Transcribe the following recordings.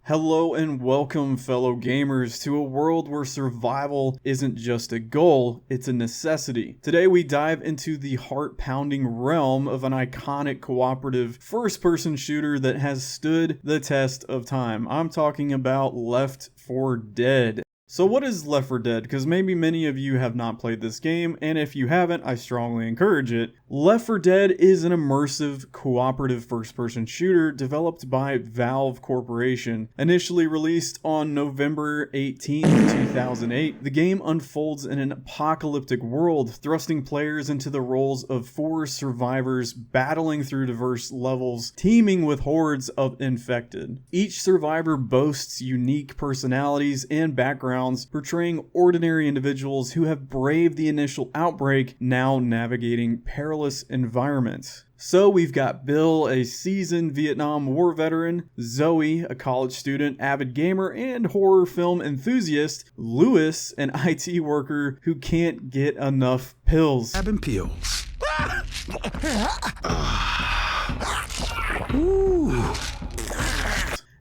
Hello and welcome, fellow gamers, to a world where survival isn't just a goal, it's a necessity. Today we dive into the heart-pounding realm of an iconic cooperative first-person shooter that has stood the test of time. I'm talking about Left 4 Dead. So what is Left 4 Dead? Because maybe many of you have not played this game, and if you haven't, I strongly encourage it. Left 4 Dead is an immersive, cooperative first-person shooter developed by Valve Corporation. Initially released on November 18, 2008, the game unfolds in an apocalyptic world, thrusting players into the roles of four survivors battling through diverse levels, teeming with hordes of infected. Each survivor boasts unique personalities and backgrounds, portraying ordinary individuals who have braved the initial outbreak, now navigating perilous environments. So we've got Bill, a seasoned Vietnam War veteran, Zoe, a college student, avid gamer, and horror film enthusiast, Lewis, an IT worker who can't get enough pills. Having pills.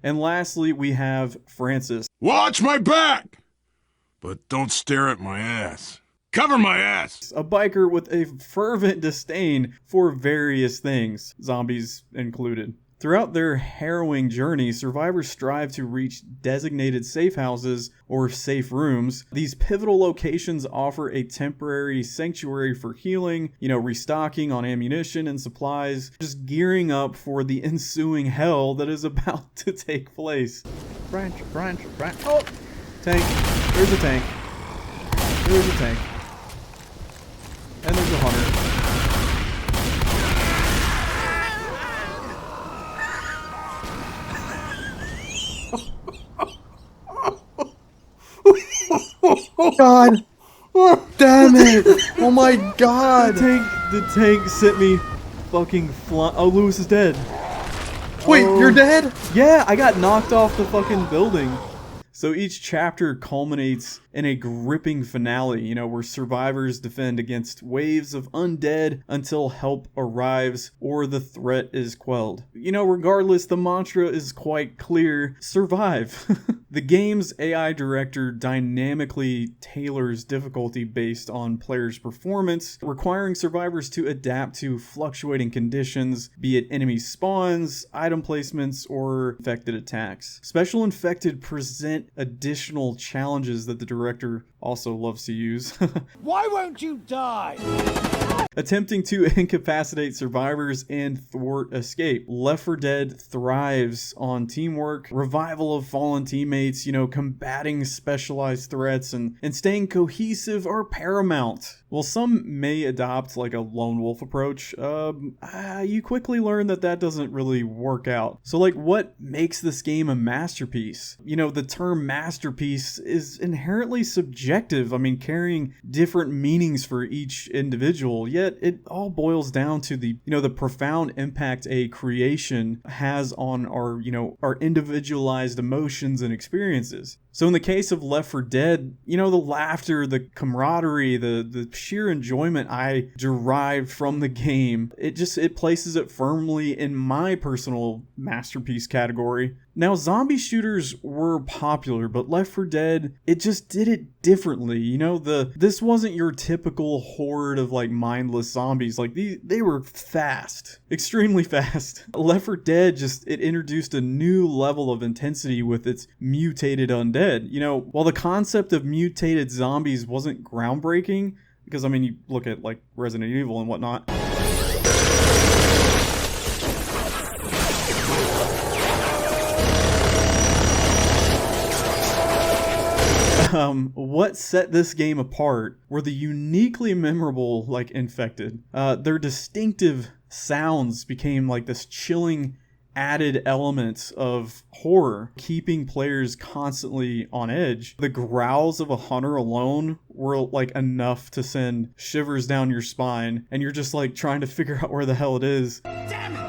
And lastly, we have Francis. Watch my back! But don't stare at my ass. Cover my ass! A biker with a fervent disdain for various things, zombies included. Throughout their harrowing journey, survivors strive to reach designated safe houses or safe rooms. These pivotal locations offer a temporary sanctuary for healing, restocking on ammunition and supplies, just gearing up for the ensuing hell that is about to take place. Branch. Oh! Tank. There's a tank. There's a tank. And there's a hunter. God damn it! Oh my god! The tank sent me fucking flying. Oh, Lewis is dead. Wait, you're dead? Yeah, I got knocked off the fucking building. So each chapter culminates in a gripping finale, where survivors defend against waves of undead until help arrives or the threat is quelled. Regardless, the mantra is quite clear: survive. The game's AI director dynamically tailors difficulty based on players' performance, requiring survivors to adapt to fluctuating conditions, be it enemy spawns, item placements, or infected attacks. Special Infected present additional challenges that the director also loves to use. Why won't you die? Attempting to incapacitate survivors and thwart escape. Left 4 Dead thrives on teamwork, revival of fallen teammates, combating specialized threats, and staying cohesive are paramount. While some may adopt like a lone wolf approach, you quickly learn that doesn't really work out. So what makes this game a masterpiece? The term masterpiece is inherently subjective. Carrying different meanings for each individual, yet it all boils down to the profound impact a creation has on our individualized emotions and experiences. So in the case of Left 4 Dead, the laughter, the camaraderie, the sheer enjoyment I derived from the game, it places it firmly in my personal masterpiece category. Now, zombie shooters were popular, but Left 4 Dead, it just did it differently. This wasn't your typical horde of mindless zombies. They were fast, extremely fast. Left 4 Dead it introduced a new level of intensity with its mutated undead. While the concept of mutated zombies wasn't groundbreaking, because you look at Resident Evil and whatnot. What set this game apart were the uniquely memorable infected. Their distinctive sounds became this chilling added element of horror, keeping players constantly on edge. The growls of a hunter alone were enough to send shivers down your spine, and you're just trying to figure out where the hell it is. Damn it!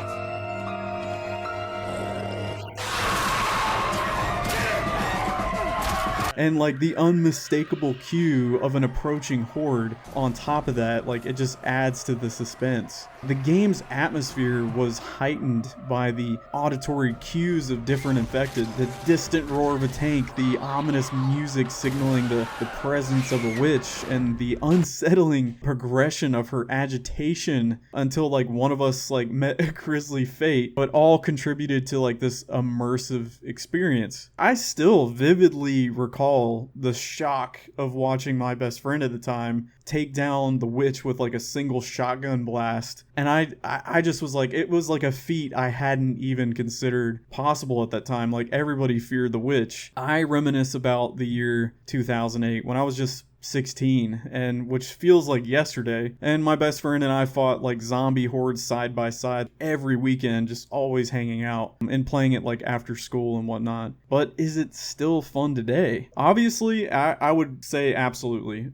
And the unmistakable cue of an approaching horde on top of that, it just adds to the suspense. The game's atmosphere was heightened by the auditory cues of different infected, the distant roar of a tank, the ominous music signaling the presence of a witch, and the unsettling progression of her agitation until like one of us like met a grisly fate, but all contributed to like this immersive experience. I still vividly recall the shock of watching my best friend at the time take down the witch with like a single shotgun blast, and I just was like, it was like a feat I hadn't even considered possible at that time. Like, everybody feared the witch. I reminisce about the year 2008 when I was just 16, and which feels like yesterday, and my best friend and I fought like zombie hordes side by side every weekend, just always hanging out and playing it like after school and whatnot. But is it still fun today? Obviously, I would say absolutely.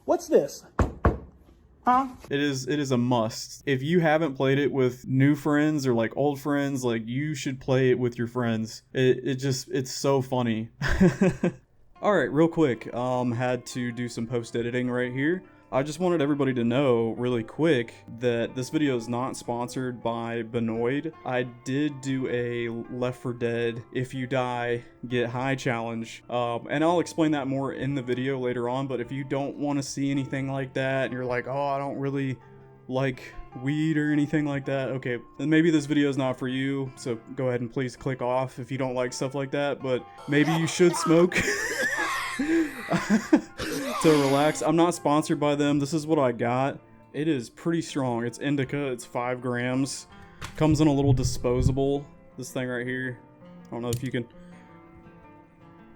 What's this? Huh? It is a must. If you haven't played it with new friends or like old friends, like, you should play it with your friends. It's so funny. Alright, real quick, had to do some post-editing right here. I just wanted everybody to know really quick that this video is not sponsored by Benoid. I did do a Left 4 Dead If You Die, Get High challenge, and I'll explain that more in the video later on, but if you don't want to see anything like that, and you're like, oh, I don't really like weed or anything like that, okay, then maybe this video is not for you, so go ahead and please click off if you don't like stuff like that, but maybe you should smoke. To relax. I'm not sponsored by them. This is what I got. It is pretty strong. It's indica. It's 5 grams. Comes in a little disposable. This thing right here. I don't know if you can...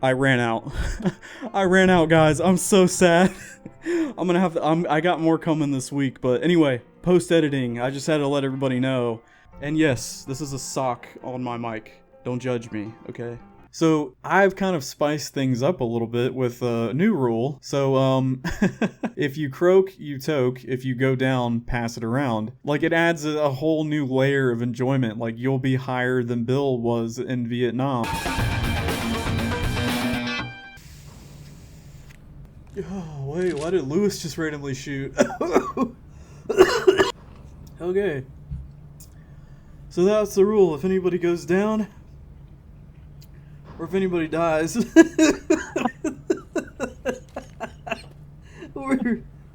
I ran out. I ran out, guys. I'm so sad. I'm gonna have to... I got more coming this week. But anyway, post-editing. I just had to let everybody know. And yes, this is a sock on my mic. Don't judge me, okay? So I've kind of spiced things up a little bit with a new rule. So if you croak, you toke. If you go down, pass it around. Like, it adds a whole new layer of enjoyment. Like, you'll be higher than Bill was in Vietnam. Oh, wait, why did Lewis just randomly shoot? Okay. So that's the rule. If anybody goes down, or if anybody dies,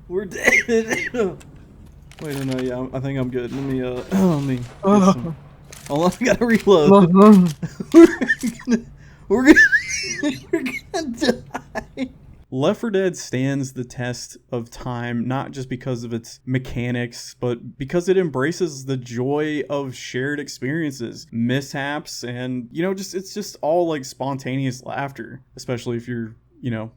we're dead. Wait, no, yeah, I think I'm good. Let me get some. Hold on, I gotta reload. we're gonna die. Left 4 Dead stands the test of time, not just because of its mechanics, but because it embraces the joy of shared experiences, mishaps, and, you know, it's just all like spontaneous laughter, especially if you're, you know,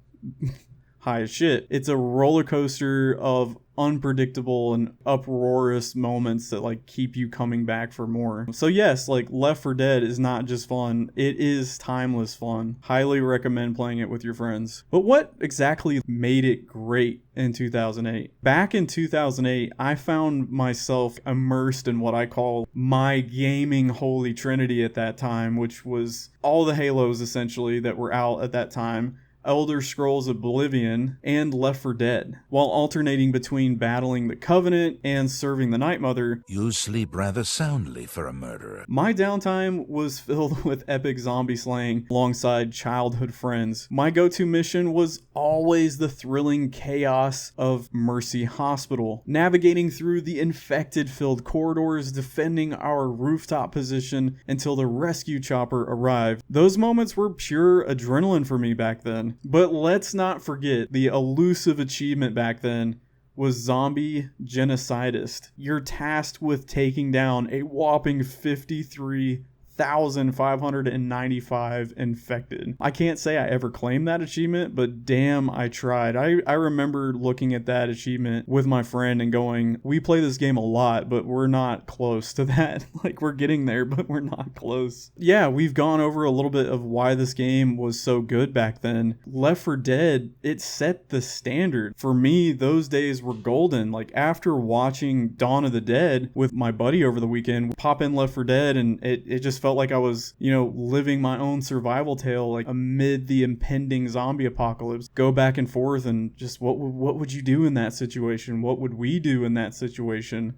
high as shit. It's a roller coaster of unpredictable and uproarious moments that like keep you coming back for more. So yes, like, Left 4 Dead is not just fun, it is timeless fun. Highly recommend playing it with your friends. But what exactly made it great in 2008? Back in 2008, I found myself immersed in what I call my gaming holy trinity at that time, which was all the Halos essentially that were out at that time, Elder Scrolls Oblivion, and Left 4 Dead, while alternating between battling the Covenant and serving the Night Mother. You sleep rather soundly for a murderer. My downtime was filled with epic zombie slaying alongside childhood friends. My go-to mission was always the thrilling chaos of Mercy Hospital, navigating through the infected-filled corridors, defending our rooftop position until the rescue chopper arrived. Those moments were pure adrenaline for me back then. But let's not forget, the elusive achievement back then was Zombie Genocidist. You're tasked with taking down a whopping 53,595 infected. I can't say I ever claimed that achievement, but damn, I tried. I remember looking at that achievement with my friend and going, we play this game a lot, but we're not close to that. Like, we're getting there, but we're not close. Yeah, we've gone over a little bit of why this game was so good back then. Left 4 Dead, it set the standard. For me, those days were golden. Like, after watching Dawn of the Dead with my buddy over the weekend, pop in Left 4 Dead, and it just felt felt like I was, you know, living my own survival tale, like amid the impending zombie apocalypse. Go back and forth and just what would you do in that situation? What would we do in that situation?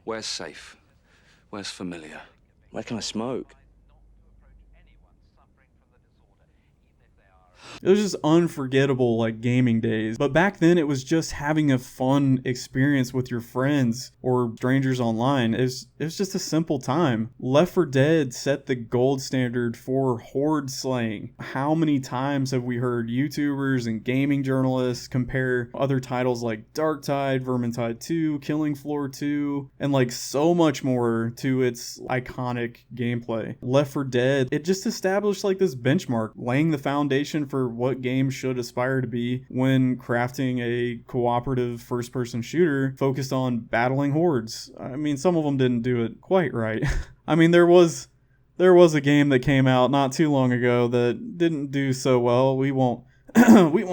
Where's safe? Where's familiar? Where can I smoke? It was just unforgettable, like, gaming days. But back then, it was just having a fun experience with your friends or strangers online. It was just a simple time. Left 4 Dead set the gold standard for horde slaying. How many times have we heard YouTubers and gaming journalists compare other titles like Darktide, Vermintide 2, Killing Floor 2, and like so much more to its iconic gameplay. Left 4 Dead, it just established like this benchmark, laying the foundation for what games should aspire to be when crafting a cooperative first-person shooter focused on battling hordes. I mean, some of them didn't do it quite right. I mean, there was a game that came out not too long ago that didn't do so well. We won't we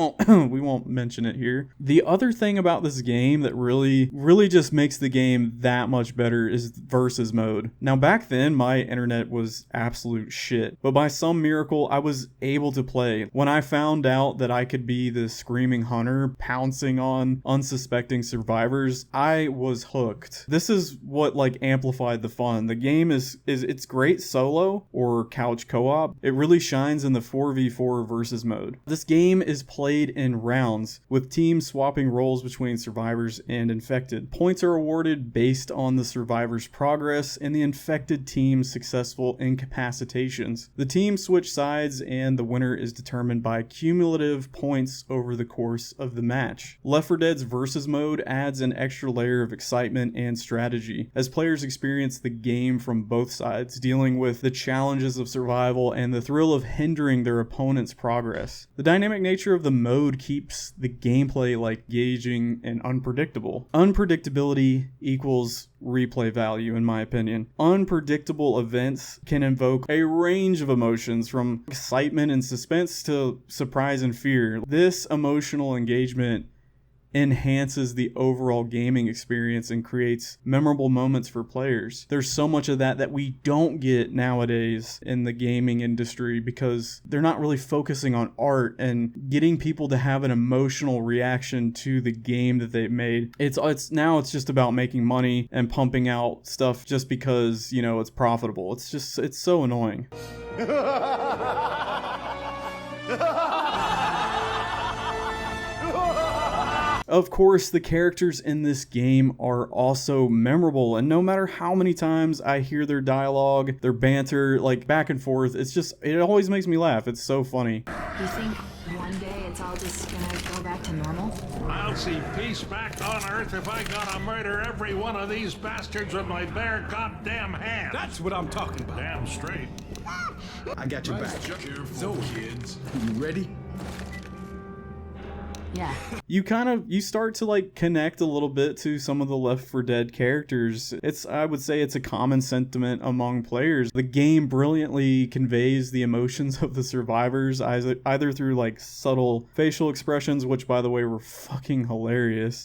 won't mention it here. The other thing about this game that really just makes the game that much better is versus mode. Now back then my internet was absolute shit, but by some miracle I was able to play. When I found out that I could be the screaming hunter pouncing on unsuspecting survivors, I was hooked. This is what like amplified the fun. The game is it's great solo or couch co-op. It really shines in the 4v4 versus mode. This game is played in rounds, with teams swapping roles between survivors and infected. Points are awarded based on the survivor's progress and the infected team's successful incapacitations. The teams switch sides and the winner is determined by cumulative points over the course of the match. Left 4 Dead's versus mode adds an extra layer of excitement and strategy, as players experience the game from both sides, dealing with the challenges of survival and the thrill of hindering their opponent's progress. The dynamic nature of the mode keeps the gameplay like engaging and unpredictable. Unpredictability equals replay value, in my opinion. Unpredictable events can invoke a range of emotions, from excitement and suspense to surprise and fear. This emotional engagement enhances the overall gaming experience and creates memorable moments for players. There's so much of that we don't get nowadays in the gaming industry because they're not really focusing on art and getting people to have an emotional reaction to the game that they've made. It's just about making money and pumping out stuff just because, you know, it's profitable. It's so annoying. Of course, the characters in this game are also memorable, and no matter how many times I hear their dialogue, their banter, like back and forth, it always makes me laugh. It's so funny. You think one day it's all just gonna go back to normal? I'll see peace back on Earth if I gotta murder every one of these bastards with my bare goddamn hands. That's what I'm talking about. Damn straight. I got your back. So, kids, you ready? Yeah. You start to like connect a little bit to some of the Left 4 Dead characters. I would say it's a common sentiment among players. The game brilliantly conveys the emotions of the survivors, either through like subtle facial expressions, which by the way were fucking hilarious.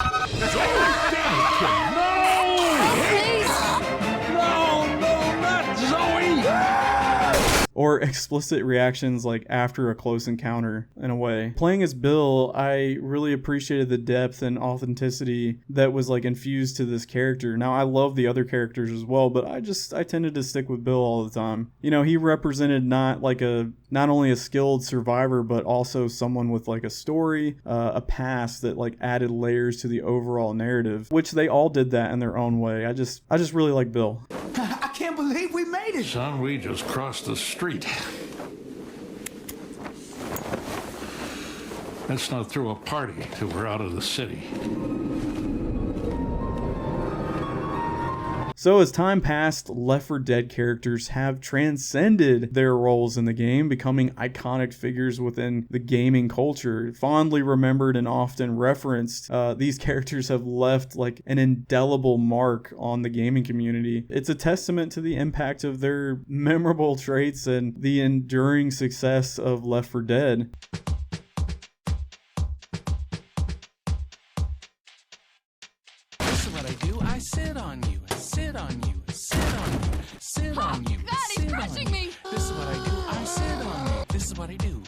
Or explicit reactions like after a close encounter, in a way. Playing as Bill, I really appreciated the depth and authenticity that was like infused to this character. Now I love the other characters as well, but I tended to stick with Bill all the time. You know, he represented not only a skilled survivor, but also someone with like a story, a past that like added layers to the overall narrative, which they all did that in their own way. I just really like Bill. I can't believe we made it. Son, we just crossed the street. Let's not throw a party till we're out of the city. So as time passed, Left 4 Dead characters have transcended their roles in the game, becoming iconic figures within the gaming culture. Fondly remembered and often referenced, these characters have left like an indelible mark on the gaming community. It's a testament to the impact of their memorable traits and the enduring success of Left 4 Dead. This is what I do. I sit on you. Sit on you, sit on you, sit on you. God, he's crushing is what I do.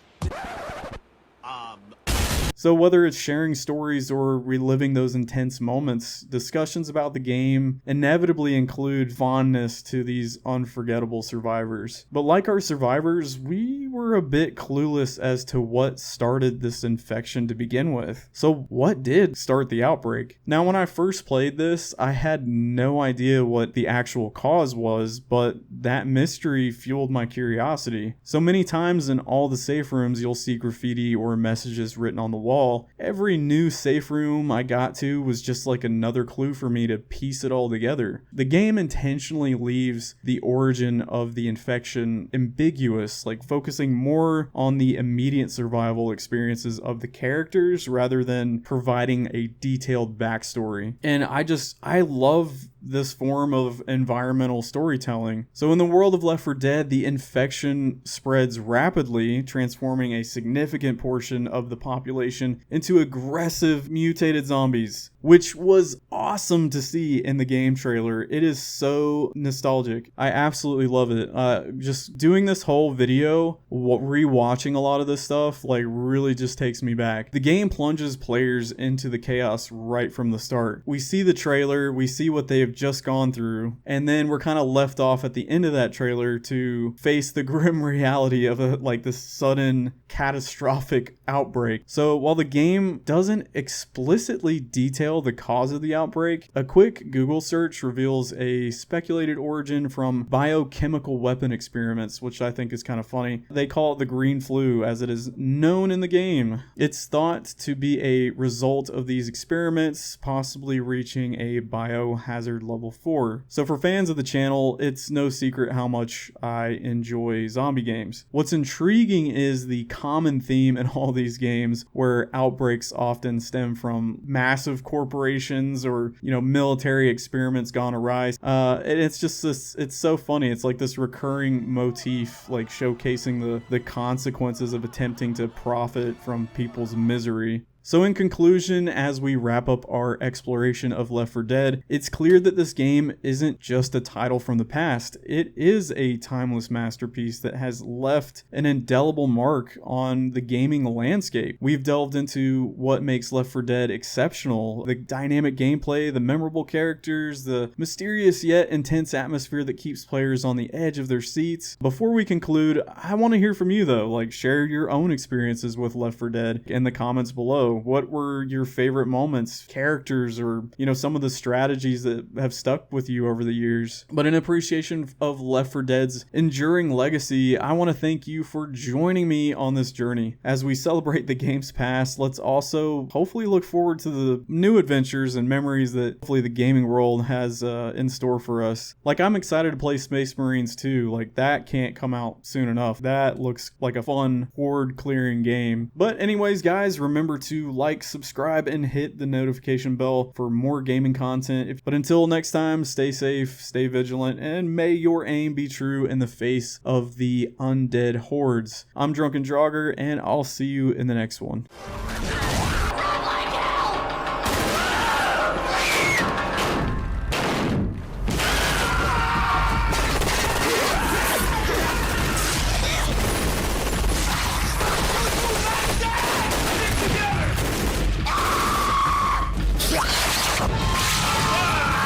So whether it's sharing stories or reliving those intense moments, discussions about the game inevitably include fondness to these unforgettable survivors. But like our survivors, we were a bit clueless as to what started this infection to begin with. So what did start the outbreak? Now, when I first played this, I had no idea what the actual cause was, but that mystery fueled my curiosity. So many times in all the safe rooms, you'll see graffiti or messages written on the wall. Every new safe room I got to was just like another clue for me to piece it all together. The game intentionally leaves the origin of the infection ambiguous, like focusing more on the immediate survival experiences of the characters rather than providing a detailed backstory. And I love this form of environmental storytelling. So in the world of Left 4 Dead, the infection spreads rapidly, transforming a significant portion of the population into aggressive mutated zombies, which was awesome to see in the game trailer. It is so nostalgic. I absolutely love it. Just doing this whole video, rewatching a lot of this stuff, like really just takes me back. The game plunges players into the chaos right from the start. We see the trailer, we see what they've just gone through, and then we're kind of left off at the end of that trailer to face the grim reality of this sudden catastrophic outbreak. So while the game doesn't explicitly detail the cause of the outbreak, a quick Google search reveals a speculated origin from biochemical weapon experiments, which I think is kind of funny. They call it the green flu, as it is known in the game. It's thought to be a result of these experiments, possibly reaching a biohazard level 4. So for fans of the channel, it's no secret how much I enjoy zombie games. What's intriguing is the common theme in all these games where outbreaks often stem from massive corporations or, military experiments gone awry. And it's just this, it's so funny. It's like this recurring motif, like showcasing the consequences of attempting to profit from people's misery. So in conclusion, as we wrap up our exploration of Left 4 Dead, it's clear that this game isn't just a title from the past. It is a timeless masterpiece that has left an indelible mark on the gaming landscape. We've delved into what makes Left 4 Dead exceptional, the dynamic gameplay, the memorable characters, the mysterious yet intense atmosphere that keeps players on the edge of their seats. Before we conclude, I want to hear from you though. Like, share your own experiences with Left 4 Dead in the comments below. What were your favorite moments, characters, or some of the strategies that have stuck with you over the years? But in appreciation of Left 4 Dead's enduring legacy, I want to thank you for joining me on this journey. As we celebrate the game's past, let's also hopefully look forward to the new adventures and memories that hopefully the gaming world has in store for us. Like, I'm excited to play Space Marines 2. Like, that can't come out soon enough. That looks like a fun horde clearing game. But anyways, guys, remember to like, subscribe, and hit the notification bell for more gaming content. But until next time, stay safe, stay vigilant, and may your aim be true in the face of the undead hordes. I'm Drunken Jogger, and I'll see you in the next one.